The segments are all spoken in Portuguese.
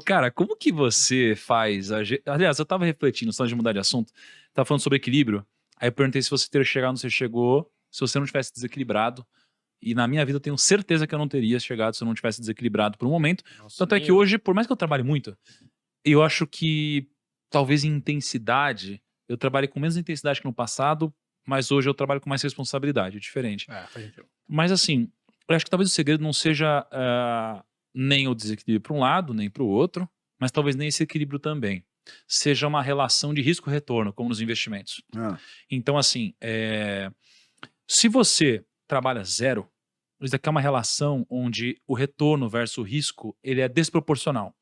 Cara, como que você faz? Aliás, eu tava refletindo, só de mudar de assunto, tava falando sobre equilíbrio. Aí eu perguntei se você teria chegado onde você chegou, se você não tivesse desequilibrado. E na minha vida eu tenho certeza que eu não teria chegado se eu não tivesse desequilibrado por um momento. Nossa, Tanto é nem que eu. hoje, por mais que eu trabalhe muito, eu acho que talvez em intensidade, eu trabalhe com menos intensidade que no passado, mas hoje eu trabalho com mais responsabilidade, é diferente. Faz sentido. Mas assim, eu acho que talvez o segredo não seja nem o desequilíbrio para um lado, nem para o outro, mas talvez nem esse equilíbrio também. Seja uma relação de risco-retorno, como nos investimentos. Ah, Então, assim, se você trabalha zero, isso aqui é uma relação onde o retorno versus o risco ele é desproporcional,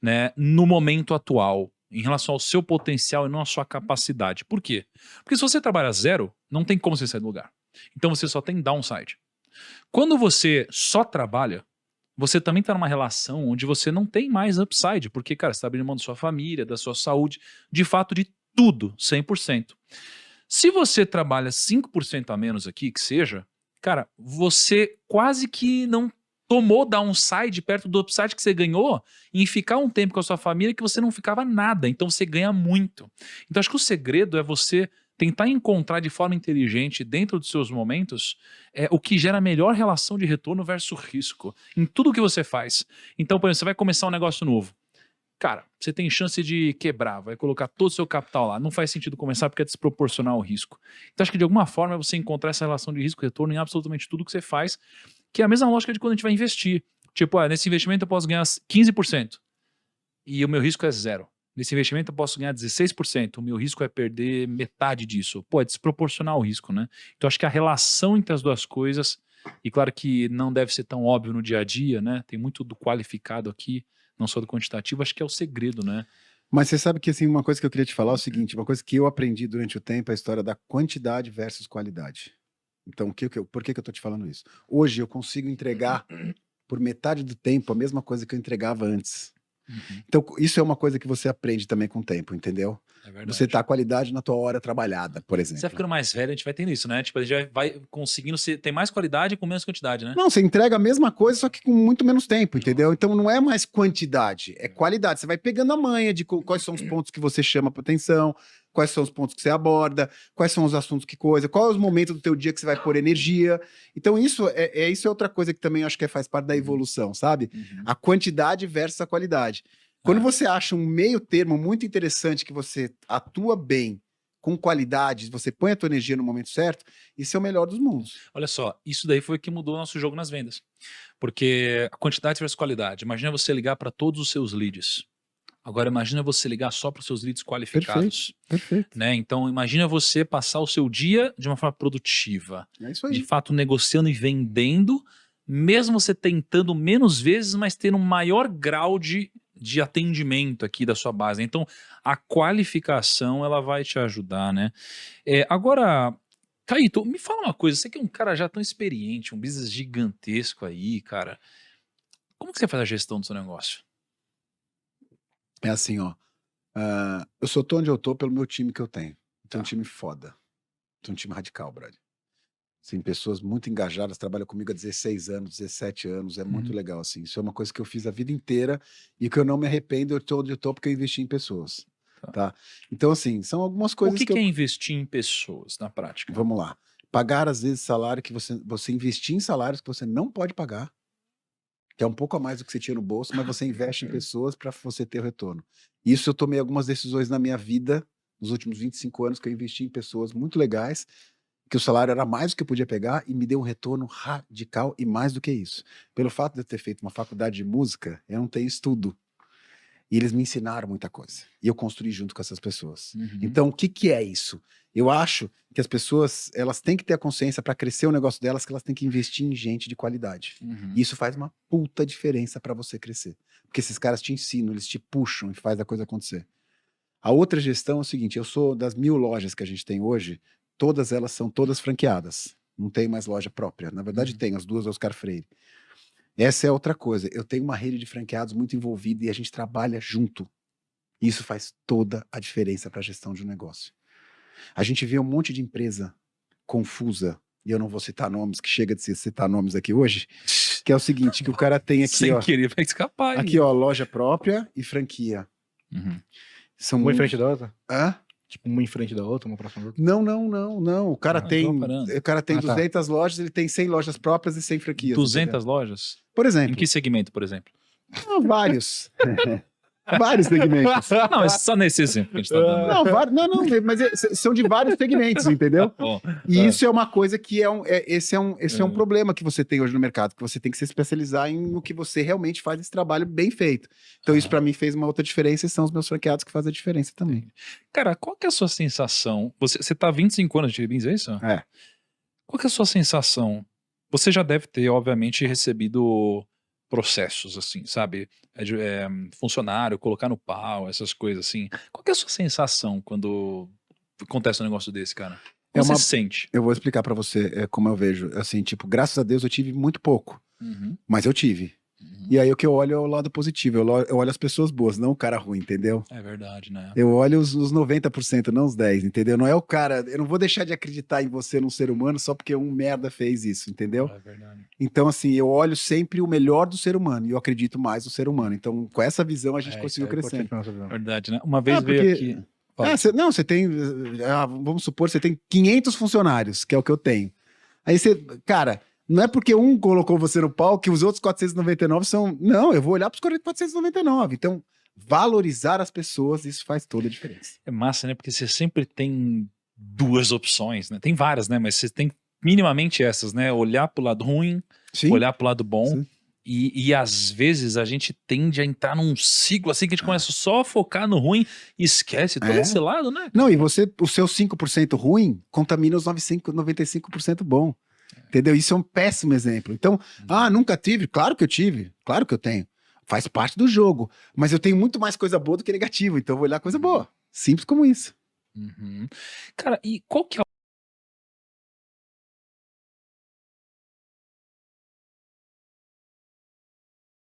né? No momento atual, em relação ao seu potencial e não à sua capacidade. Por quê? Porque se você trabalha zero, não tem como você sair do lugar. Então você só tem downside. Quando você só trabalha, você também está numa relação onde você não tem mais upside, porque, cara, você está abrindo mão da sua família, da sua saúde, de fato de tudo, 100%. Se você trabalha 5% a menos aqui, que seja, cara, você quase que não tomou downside perto do upside que você ganhou em ficar um tempo com a sua família que você não ficava nada. Então você ganha muito. Então acho que o segredo é você tentar encontrar de forma inteligente, dentro dos seus momentos, o que gera a melhor relação de retorno versus risco em tudo que você faz. Então, por exemplo, você vai começar um negócio novo. Cara, você tem chance de quebrar, vai colocar todo o seu capital lá. Não faz sentido começar porque é desproporcional ao risco. Então, acho que de alguma forma é você encontrar essa relação de risco-retorno em absolutamente tudo que você faz, que é a mesma lógica de quando a gente vai investir. Tipo, nesse investimento eu posso ganhar 15% e o meu risco é zero. Nesse investimento eu posso ganhar 16%, o meu risco é perder metade disso. Pô, é desproporcional o risco, né? Então, acho que a relação entre as duas coisas, e claro que não deve ser tão óbvio no dia a dia, né? Tem muito do qualificado aqui, não só do quantitativo, acho que é o segredo, né? mas você sabe que assim, uma coisa que eu queria te falar é o seguinte, uma coisa que eu aprendi durante o tempo é a história da quantidade versus qualidade. Então, por que que eu tô te falando isso? Hoje eu consigo entregar por metade do tempo a mesma coisa que eu entregava antes. Uhum, Então, isso é uma coisa que você aprende também com o tempo, entendeu? é Você verdade. tá a qualidade na tua hora trabalhada, por Você vai exemplo. ficando mais velho, a gente vai tendo isso, né? Tipo, a gente vai conseguindo ter mais qualidade com menos quantidade, né? Não, você entrega a mesma coisa, só que com muito menos tempo, entendeu? Nossa. Então não é mais quantidade, é qualidade. Você vai pegando a manha de quais são os pontos que você chama para atenção, quais são os pontos que você aborda, quais são os assuntos que coisa, qual é os momentos do teu dia que você vai pôr energia. Então isso é outra coisa que também eu acho que faz parte da evolução, sabe? Uhum. A quantidade versus a qualidade. Quando você acha um meio termo muito interessante que você atua bem, com qualidade, você põe a tua energia no momento certo, isso é o melhor dos mundos. Olha só, isso daí foi o que mudou o nosso jogo nas vendas. Porque a quantidade versus qualidade. Imagina você ligar para todos os seus leads. Agora imagina você ligar só para os seus leads Perfeito, qualificados, perfeito. né? Então imagina você passar o seu dia de uma forma produtiva, É isso de aí. fato negociando e vendendo, mesmo você tentando menos vezes, mas tendo um maior grau de atendimento aqui da sua base. Então a qualificação ela vai te ajudar, né? Agora, Caíto, me fala uma coisa, você que é um cara já tão experiente, um business gigantesco aí, cara, como que você faz a gestão do seu negócio? É assim, ó. Eu só tô onde eu tô pelo meu time que eu tenho. Eu tenho um Tá. time foda. Tenho um time radical, brother. Sim, pessoas muito engajadas, trabalham comigo há 16 anos, 17 anos, é muito Uhum. legal, assim. Isso é uma coisa que eu fiz a vida inteira e que eu não me arrependo, eu tô onde eu tô porque eu investi em pessoas, Tá. tá? Então, assim, são algumas O coisas que que eu... é investir em pessoas na prática? Vamos lá. Pagar, às vezes, salário que você investir em salários que você não pode pagar, que é um pouco a mais do que você tinha no bolso, mas você investe em pessoas para você ter o retorno. Isso eu tomei algumas decisões na minha vida, nos últimos 25 anos, que eu investi em pessoas muito legais, que o salário era mais do que eu podia pegar e me deu um retorno radical e mais do que isso. Pelo fato de eu ter feito uma faculdade de música, eu não tenho estudo. E eles me ensinaram muita coisa. E eu construí junto com essas pessoas. Uhum. Então, o que que é isso? Eu acho que as pessoas, elas têm que ter a consciência para crescer o negócio delas, que elas têm que investir em gente de qualidade. Uhum. E isso faz uma puta diferença para você crescer. Porque esses caras te ensinam, eles te puxam e faz a coisa acontecer. A outra gestão é o seguinte, eu sou das 1000 lojas que a gente tem hoje, todas elas são todas franqueadas. Não tem mais loja própria. Na verdade, Uhum. tem as duas Oscar Freire. Essa é outra coisa. Eu tenho uma rede de franqueados muito envolvida e a gente trabalha junto. Isso faz toda a diferença para a gestão de um negócio. A gente vê um monte de empresa confusa, e eu não vou citar nomes, que chega de se citar nomes aqui hoje, que é o seguinte, que o cara tem aqui, Sem ó. querer vai escapar. Aqui, ó, loja própria e franquia. Uhum. São Uma em muito... frente da outra? Hã? Tipo, uma em frente da outra, uma próxima da outra? Não. O cara Ah, tem, tô parando. o cara tem Ah, tá. 200 lojas, ele tem 100 lojas próprias e 100 franquias. 200 lojas? Por Em exemplo. que segmento, por exemplo? Vários. Vários segmentos. Não, mas só nesse exemplo que a gente tá dando. Não, mas são de vários segmentos, entendeu? Bom, E isso é uma coisa que esse é um problema que você tem hoje no mercado, que você tem que se especializar no que você realmente faz esse trabalho bem feito. Então isso para mim fez uma outra diferença e são os meus franqueados que fazem a diferença também. cara, qual que é a sua sensação? Você tá há 25 anos de Ribins, é isso? É. Qual que é a sua sensação? Você já deve ter, obviamente, recebido processos, assim, sabe? Funcionário, colocar no pau, essas coisas assim. Qual que é a sua sensação quando acontece um negócio desse, cara? Como você se sente? Eu vou explicar para você como eu vejo. Assim, tipo, graças a Deus eu tive muito pouco, mas eu tive. E aí o que eu olho é o lado positivo, eu olho as pessoas boas, não o cara ruim, entendeu? É verdade, né? Eu olho os 90%, não os 10%, entendeu? Não é o cara, eu não vou deixar de acreditar em você, num ser humano, só porque um merda fez isso, entendeu? É verdade. Então, assim, eu olho sempre o melhor do ser humano, e eu acredito mais no ser humano. Então, com essa visão, a gente conseguiu crescendo. É verdade, né? Uma vez veio aqui... Você tem, vamos supor, você tem 500 funcionários, que é o que eu tenho. Aí você, cara... Não é porque um colocou você no pau que os outros 499 são... Não, eu vou olhar para os 499. Então, valorizar as pessoas, isso faz toda a diferença. É massa, né? Porque você sempre tem duas opções, né? Tem várias, né? Mas você tem minimamente essas, né? Olhar pro lado ruim, Sim. olhar pro lado bom. Sim. E às vezes a gente tende a entrar num ciclo assim que a gente começa só a focar no ruim e esquece todo esse lado, né? Não, e você, o seu 5% ruim contamina os 95% bom. Entendeu? Isso é um péssimo exemplo. Então, nunca tive? Claro que eu tive. Claro que eu tenho. Faz parte do jogo. Mas eu tenho muito mais coisa boa do que negativa. Então eu vou olhar coisa boa. Simples como isso. Cara, e qual que é